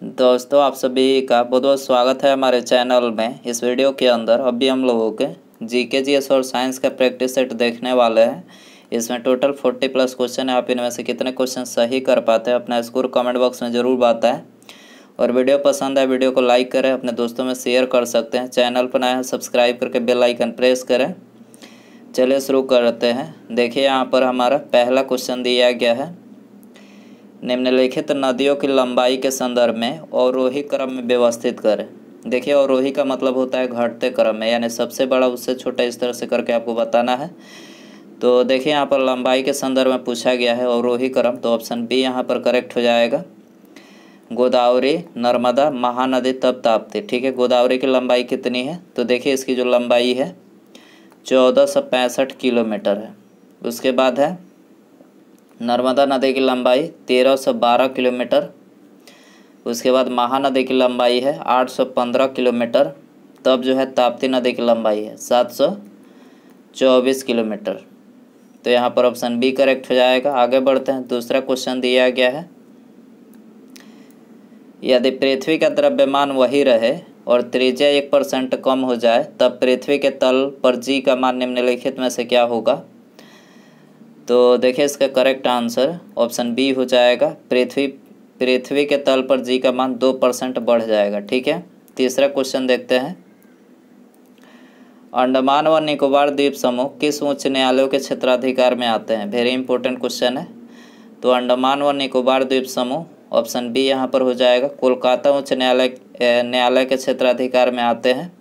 दोस्तों, आप सभी का बहुत बहुत स्वागत है हमारे चैनल में। इस वीडियो के अंदर अभी हम लोगों के जीके जीएस और साइंस का प्रैक्टिस सेट देखने वाले हैं। इसमें टोटल 40+ क्वेश्चन है। आप इनमें से कितने क्वेश्चन सही कर पाते हैं अपना स्कोर कमेंट बॉक्स में ज़रूर बताएं। और वीडियो पसंद आए वीडियो को लाइक करें, अपने दोस्तों में शेयर कर सकते हैं। चैनल पर नए हैं सब्सक्राइब करके बेल आइकन प्रेस करें। चलिए शुरू करते हैं। देखिए यहाँ पर हमारा पहला क्वेश्चन दिया गया है, निम्नलिखित नदियों की लंबाई के संदर्भ में अवरोही क्रम में व्यवस्थित करें। देखिए अवरोही का मतलब होता है घटते क्रम में, यानी सबसे बड़ा उससे छोटा, इस तरह से करके आपको बताना है। तो देखिए यहाँ पर लंबाई के संदर्भ में पूछा गया है अवरोही क्रम, तो ऑप्शन बी यहाँ पर करेक्ट हो जाएगा। गोदावरी, नर्मदा, महानदी तब ताप्ती। ठीक है, गोदावरी की लंबाई कितनी है? तो देखिए इसकी जो लंबाई है 1465 किलोमीटर है। उसके बाद है नर्मदा नदी की लंबाई 1312 किलोमीटर। उसके बाद महानदी की लंबाई है 815 किलोमीटर। तब जो है ताप्ती नदी की लंबाई है 724 किलोमीटर। तो यहाँ पर ऑप्शन बी करेक्ट हो जाएगा। आगे बढ़ते हैं। दूसरा क्वेश्चन दिया गया है, यदि पृथ्वी का द्रव्यमान वही रहे और त्रिज्या 1% कम हो जाए तब पृथ्वी के तल पर जी का मान निम्नलिखित में से क्या होगा? तो देखिए इसका करेक्ट आंसर ऑप्शन बी हो जाएगा। पृथ्वी के तल पर जी का मान 2% बढ़ जाएगा। ठीक है, तीसरा क्वेश्चन देखते हैं। अंडमान व निकोबार द्वीप समूह किस उच्च न्यायालयों के क्षेत्राधिकार में आते हैं? वेरी इंपॉर्टेंट क्वेश्चन है। तो अंडमान व निकोबार द्वीप समूह ऑप्शन बी यहाँ पर हो जाएगा, कोलकाता उच्च न्यायालय के क्षेत्राधिकार में आते हैं।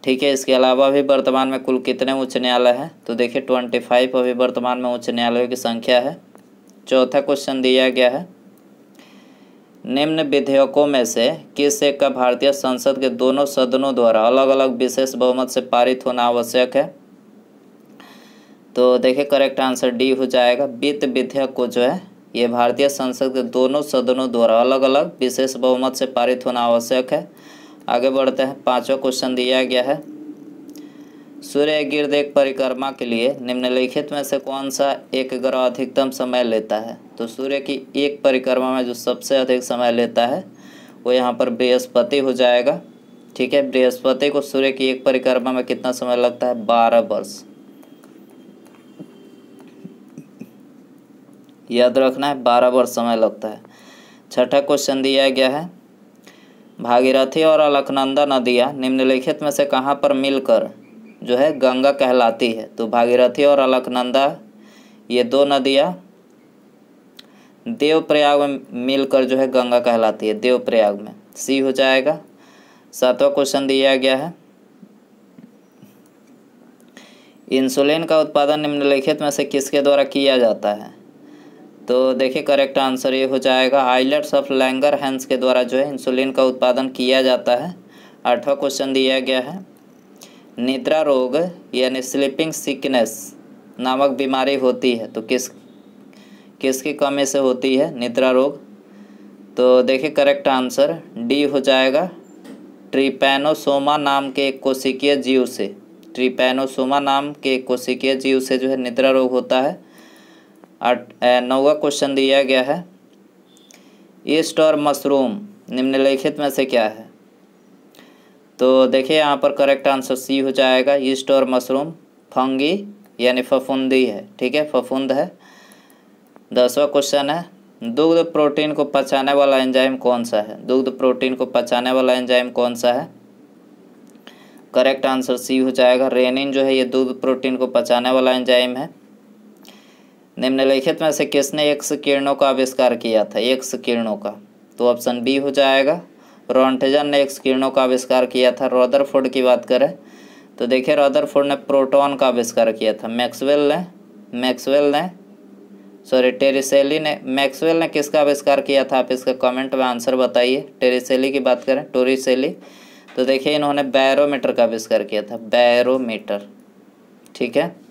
ठीक है, इसके अलावा भी वर्तमान में कुल कितने उच्च न्यायालय हैं? तो देखिए 25 अभी वर्तमान में उच्च न्यायालयों की संख्या है। चौथा क्वेश्चन दिया गया है, निम्न विधेयकों में से किस एक का भारतीय संसद के दोनों सदनों द्वारा अलग अलग विशेष बहुमत से पारित होना आवश्यक है? तो देखिए करेक्ट आंसर डी हो जाएगा। वित्त विधेयक को जो है ये भारतीय संसद के दोनों सदनों द्वारा अलग अलग विशेष बहुमत से पारित होना आवश्यक है। आगे बढ़ते हैं। पांचवा क्वेश्चन दिया गया है, सूर्य गिर्द एक परिक्रमा के लिए निम्नलिखित में से कौन सा एक ग्रह अधिकतम समय लेता है? तो सूर्य की एक परिक्रमा में जो सबसे अधिक समय लेता है वो यहाँ पर बृहस्पति हो जाएगा। ठीक है, बृहस्पति को सूर्य की एक परिक्रमा में कितना समय लगता है? 12 वर्ष। याद रखना है 12 वर्ष समय लगता है। छठा क्वेश्चन दिया गया है, भागीरथी और अलकनंदा नदियाँ निम्नलिखित में से कहाँ पर मिलकर जो है गंगा कहलाती है? तो भागीरथी और अलकनंदा ये दो नदियाँ देवप्रयाग में मिलकर जो है गंगा कहलाती है, देवप्रयाग में। सी हो जाएगा। सातवां क्वेश्चन दिया गया है, इंसुलिन का उत्पादन निम्नलिखित में से किसके द्वारा किया जाता है? तो देखिए करेक्ट आंसर ये हो जाएगा, आइलेट्स ऑफ लैंगरहैंस के द्वारा जो है इंसुलिन का उत्पादन किया जाता है। आठवां क्वेश्चन दिया गया है, निद्रा रोग यानी स्लीपिंग सिकनेस नामक बीमारी होती है तो किसकी कमी से होती है निद्रा रोग? तो देखिए करेक्ट आंसर डी हो जाएगा, ट्रिपैनोसोमा नाम के एक कोशिकीय जीव से। ट्रिपैनोसोमा नाम के एक कोशिकीय जीव से जो है निद्रा रोग होता है। नौवां क्वेश्चन दिया गया है, ईस्ट और मशरूम निम्नलिखित में से क्या है? तो देखिए यहाँ पर करेक्ट आंसर सी हो जाएगा, ईस्ट और मशरूम फंगी यानी फफूंदी है। ठीक है, फफूंद है। 10वां क्वेश्चन है, दुग्ध प्रोटीन को पचाने वाला एंजाइम कौन सा है? दुग्ध प्रोटीन को पचाने वाला एंजाइम कौन सा है? करेक्ट आंसर सी हो जाएगा, रेनिन जो है ये दुग्ध प्रोटीन को पचाने वाला एंजाइम है। निम्नलिखित में से किसने एक्स किरणों का आविष्कार किया था? एक्स किरणों का, तो ऑप्शन बी हो जाएगा, रॉन्टजन ने एक्स किरणों का आविष्कार किया था। रदरफोर्ड की बात करें तो देखिए रदरफोर्ड ने प्रोटॉन का आविष्कार किया था। मैक्सवेल ने किसका आविष्कार किया था? आप इसका कमेंट में आंसर बताइए। टेरिसेली की बात करें, टोरिसेली, तो देखिए इन्होंने बैरोमीटर का आविष्कार किया था, बैरोमीटर। ठीक है,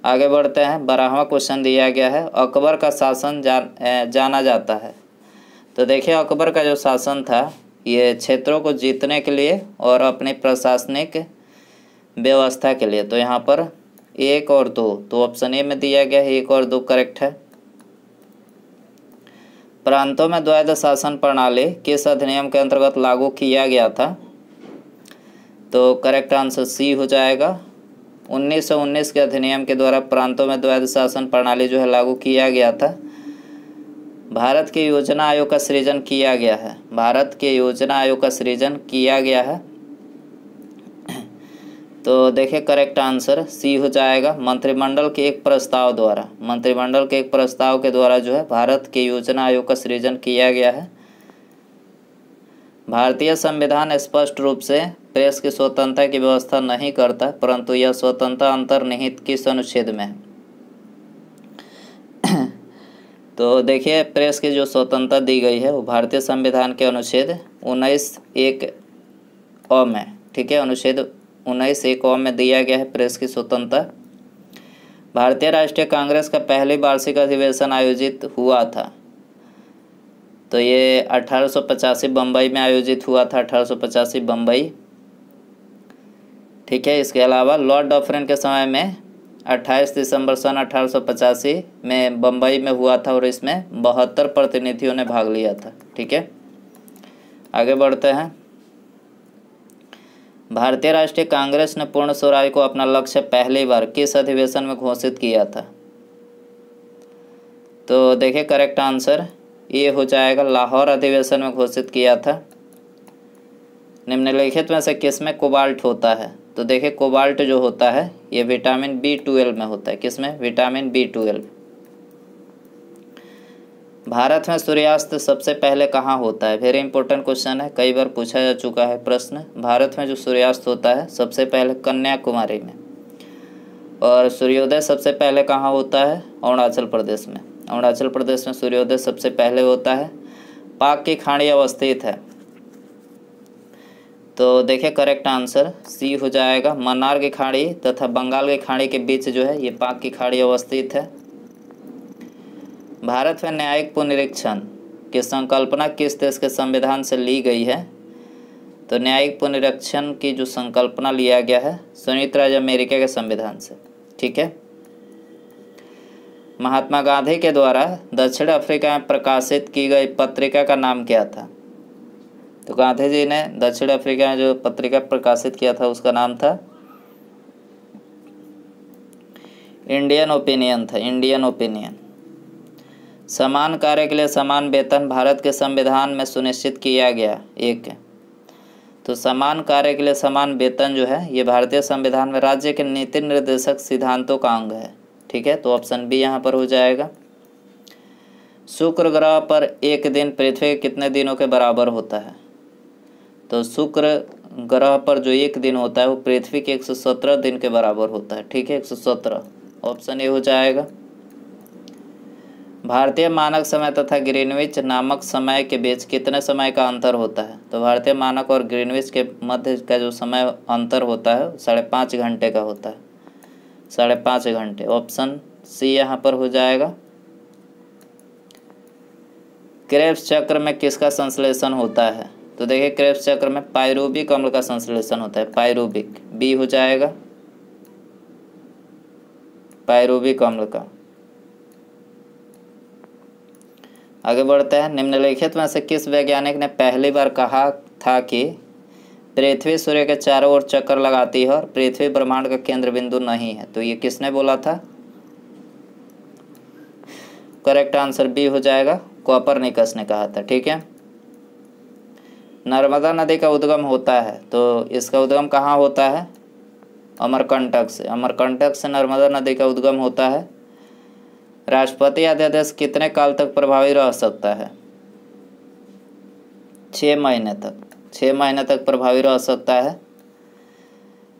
आगे बढ़ते हैं। 12वां क्वेश्चन दिया गया है, अकबर का शासन जाना जाता है। तो देखिए अकबर का जो शासन था ये क्षेत्रों को जीतने के लिए और अपनी प्रशासनिक व्यवस्था के लिए। तो यहाँ पर 1 और 2, तो ऑप्शन ए में दिया गया है 1 और 2 करेक्ट है। प्रांतों में द्वैध शासन प्रणाली किस अधिनियम के अंतर्गत लागू किया गया था? तो करेक्ट आंसर सी हो जाएगा। 1919 के अधिनियम के द्वारा प्रांतों में द्वैध शासन प्रणाली जो है लागू किया गया था। भारत के योजना आयोग का सृजन किया गया है। भारत के योजना आयोग का सृजन किया गया है। तो देखिए करेक्ट आंसर सी हो जाएगा। मंत्रिमंडल के एक प्रस्ताव द्वारा, मंत्रिमंडल के एक प्रस्ताव के द्वारा जो है भारत के योजना आयोग का सृजन किया गया है। भारतीय संविधान स्पष्ट रूप से प्रेस की स्वतंत्रता की व्यवस्था नहीं करता, परंतु यह स्वतंत्रता अंतर्निहित किस अनुच्छेद में है? तो देखिए प्रेस की जो स्वतंत्रता दी गई है वो भारतीय संविधान के अनुच्छेद 19(1)(अ) में, ठीक है, अनुच्छेद 19(1)(अ) में दिया गया है प्रेस की स्वतंत्रता। भारतीय राष्ट्रीय कांग्रेस का पहली वार्षिक अधिवेशन आयोजित हुआ था, तो ये 1885 बम्बई में आयोजित हुआ था, 1885 बम्बई, ठीक है। इसके अलावा लॉर्ड डफरिन के समय में 28 दिसंबर सन 1885 में बम्बई में हुआ था और इसमें 72 प्रतिनिधियों ने भाग लिया था, ठीक है। आगे बढ़ते हैं। भारतीय राष्ट्रीय कांग्रेस ने पूर्ण स्वराज को अपना लक्ष्य पहली बार किस अधिवेशन में घोषित किया था? तो देखिए करेक्ट आंसर ये हो जाएगा, लाहौर अधिवेशन में घोषित किया था। निम्नलिखित में से किसमें कोबाल्ट होता है? तो देखिए कोबाल्ट जो होता है ये विटामिन B12 में होता है। किसमें? Vitamin B12। भारत में सूर्यास्त सबसे पहले कहाँ होता है? वेरी इंपॉर्टेंट क्वेश्चन है, कई बार पूछा जा चुका है प्रश्न। भारत में जो सूर्यास्त होता है सबसे पहले कन्याकुमारी में, और सूर्योदय सबसे पहले कहाँ होता है? अरुणाचल प्रदेश में। अरुणाचल प्रदेश में सूर्योदय सबसे पहले होता है। पाक की खाड़ी अवस्थित है, तो देखिए करेक्ट आंसर सी हो जाएगा। मन्नार की खाड़ी तथा बंगाल की खाड़ी के बीच जो है ये पाक की खाड़ी अवस्थित है। भारत में न्यायिक पुनरीक्षण की संकल्पना किस देश के संविधान से ली गई है? तो न्यायिक पुनरीक्षण की जो संकल्पना लिया गया है संयुक्त राज्य अमेरिका के संविधान से, ठीक है। महात्मा गांधी के द्वारा दक्षिण अफ्रीका में प्रकाशित की गई पत्रिका का नाम क्या था? तो गांधी जी ने दक्षिण अफ्रीका में जो पत्रिका प्रकाशित किया था उसका नाम था इंडियन ओपिनियन था, इंडियन ओपिनियन। समान कार्य के लिए समान वेतन भारत के संविधान में सुनिश्चित किया गया एक है। तो समान कार्य के लिए समान वेतन जो है ये भारतीय संविधान में राज्य के नीति निर्देशक सिद्धांतों का अंग है, ठीक है। तो ऑप्शन बी यहाँ पर हो जाएगा। शुक्र ग्रह पर एक दिन पृथ्वी के कितने दिनों के बराबर होता है? तो शुक्र ग्रह पर जो एक दिन होता है वो पृथ्वी के 117 दिन के बराबर होता है, ठीक है, 117। ऑप्शन ए हो जाएगा। भारतीय मानक समय तथा ग्रीनविच नामक समय के बीच कितने समय का अंतर होता है? तो भारतीय मानक और ग्रीनविच के मध्य का जो समय अंतर होता है 5.5 घंटे का होता है, 5.5 घंटे। ऑप्शन सी यहाँ पर हो जाएगा। क्रेब्स चक्र में किसका संश्लेषण होता है? तो देखिए क्रेब्स चक्र में पाइरूबिक अम्ल का संश्लेषण होता है, पाइरूबिक, बी हो जाएगा, पाइरूबिक अम्ल का। आगे बढ़ते हैं। निम्नलिखित में से किस वैज्ञानिक ने पहली बार कहा था कि पृथ्वी सूर्य के चारों ओर चक्कर लगाती है और पृथ्वी ब्रह्मांड का केंद्र बिंदु नहीं है? तो ये किसने बोला था? करेक्ट आंसर बी हो जाएगा, कोपरनिकस ने कहा था, ठीक है। नर्मदा नदी का उद्गम होता है, तो इसका उद्गम कहाँ होता है? अमरकंटक से, अमरकंटक से नर्मदा नदी का उद्गम होता है। राष्ट्रपति अध्यादेश कितने काल तक प्रभावी रह सकता है? 6 महीने तक, 6 महीने तक प्रभावी रह सकता है।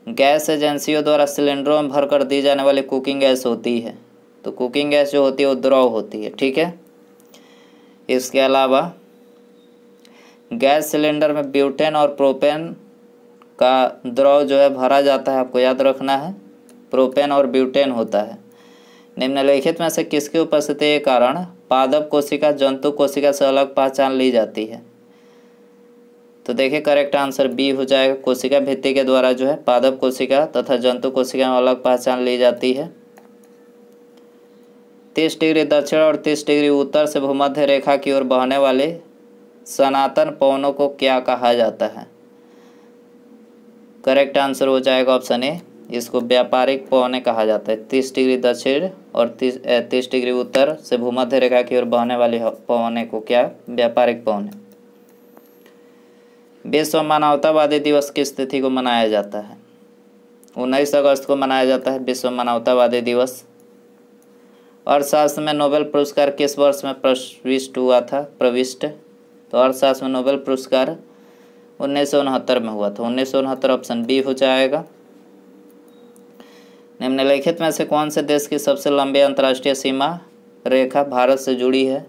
गैस एजेंसियों द्वारा सिलेंडरों में भरकर दी जाने वाली कुकिंग गैस होती है, तो कुकिंग गैस जो होती है वो द्रव होती है, ठीक है। इसके अलावा गैस सिलेंडर में ब्यूटेन और प्रोपेन का द्रव जो है भरा जाता है, आपको याद रखना है, प्रोपेन और ब्यूटेन होता है। निम्नलिखित में से किसकी उपस्थिति के कारण पादप कोशिका जंतु कोशिका से अलग पहचान ली जाती है? तो देखिए करेक्ट आंसर बी हो जाएगा। कोशिका भित्ति के द्वारा जो है पादप कोशिका तथा जंतु कोशिका में अलग पहचान ली जाती है। 30 डिग्री दक्षिण और 30 डिग्री उत्तर से भूमध्य रेखा की ओर बहने वाले सनातन पवनों को क्या कहा जाता है? करेक्ट आंसर हो जाएगा ऑप्शन ए, इसको व्यापारिक पवनें कहा जाता है। 30 डिग्री दक्षिण और 30 डिग्री उत्तर से भूमध्य रेखा की ओर बहने वाली पवनें को क्या? व्यापारिक पवनें। विश्व मानवतावादी दिवस किस तिथि को मनाया जाता है? 19 अगस्त को मनाया जाता है विश्व मानवतावादी दिवस। अर्थशास्त्र में नोबेल पुरस्कार किस वर्ष में प्रविष्ट हुआ था? तो अर्थशास्त्र में नोबेल पुरस्कार 1969 में हुआ था। 1969 ऑप्शन बी हो जाएगा। निम्नलिखित में से कौन से देश की सबसे लंबी अंतर्राष्ट्रीय सीमा रेखा भारत से जुड़ी है?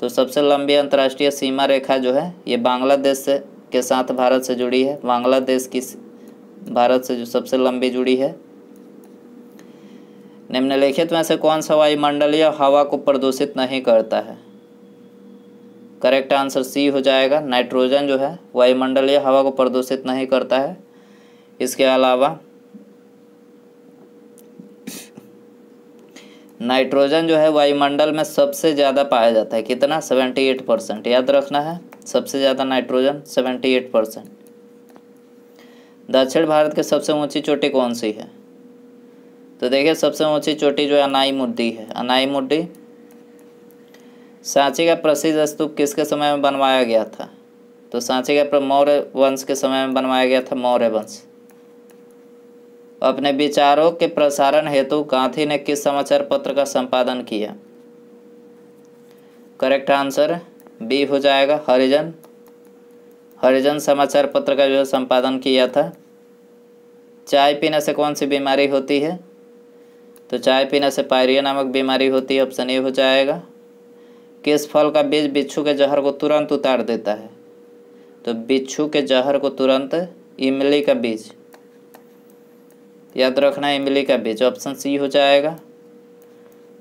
तो सबसे लंबी अंतर्राष्ट्रीय सीमा रेखा जो है ये बांग्लादेश से के साथ भारत से जुड़ी है। बांग्लादेश की भारत से जो सबसे लंबी जुड़ी है। निम्नलिखित में से कौन सा वायुमंडलीय हवा को प्रदूषित नहीं करता है? करेक्ट आंसर सी हो जाएगा। नाइट्रोजन जो है वायुमंडलीय हवा को प्रदूषित नहीं करता है। इसके अलावा नाइट्रोजन जो है वायुमंडल में सबसे ज़्यादा पाया जाता है। कितना? 78%। याद रखना है, सबसे ज़्यादा नाइट्रोजन 78%। दक्षिण भारत की सबसे ऊंची चोटी कौन सी है? तो देखिए सबसे ऊंची चोटी जो है अनाई मुड्डी है। अनाई मुड्डी। सांची का प्रसिद्ध स्तूप किसके समय में बनवाया गया था? तो सांची का मौर्य वंश के समय में बनवाया गया था, मौर्य वंश। अपने विचारों के प्रसारण हेतु गांधी ने किस समाचार पत्र का संपादन किया? करेक्ट आंसर बी हो जाएगा, हरिजन। हरिजन समाचार पत्र का जो संपादन किया था। चाय पीने से कौन सी बीमारी होती है? तो चाय पीने से पायरिया नामक बीमारी होती है। ऑप्शन ए हो जाएगा। किस फल का बीज बिच्छू के जहर को तुरंत उतार देता है? तो बिच्छू के जहर को तुरंत इमली का बीज। याद रखना इमली का बीज। ऑप्शन सी हो जाएगा।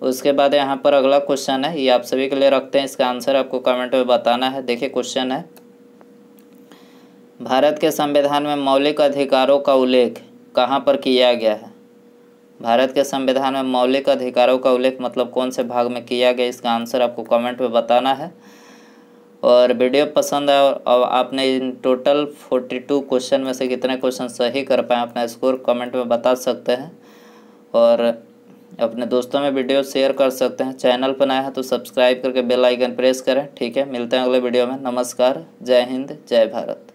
उसके बाद यहाँ पर अगला क्वेश्चन है, ये आप सभी के लिए रखते हैं। इसका आंसर आपको कमेंट में बताना है। देखिए क्वेश्चन है, भारत के संविधान में मौलिक अधिकारों का उल्लेख कहाँ पर किया गया है? भारत के संविधान में मौलिक अधिकारों का उल्लेख मतलब कौन से भाग में किया गया? इसका आंसर आपको कमेंट में बताना है। और वीडियो पसंद आया और आपने इन टोटल 42 क्वेश्चन में से कितने क्वेश्चन सही कर पाए अपना स्कोर कमेंट में बता सकते हैं। और अपने दोस्तों में वीडियो शेयर कर सकते हैं। चैनल पर नया है तो सब्सक्राइब करके बेल आइकन प्रेस करें। ठीक है, मिलते हैं अगले वीडियो में। नमस्कार, जय हिंद, जय भारत।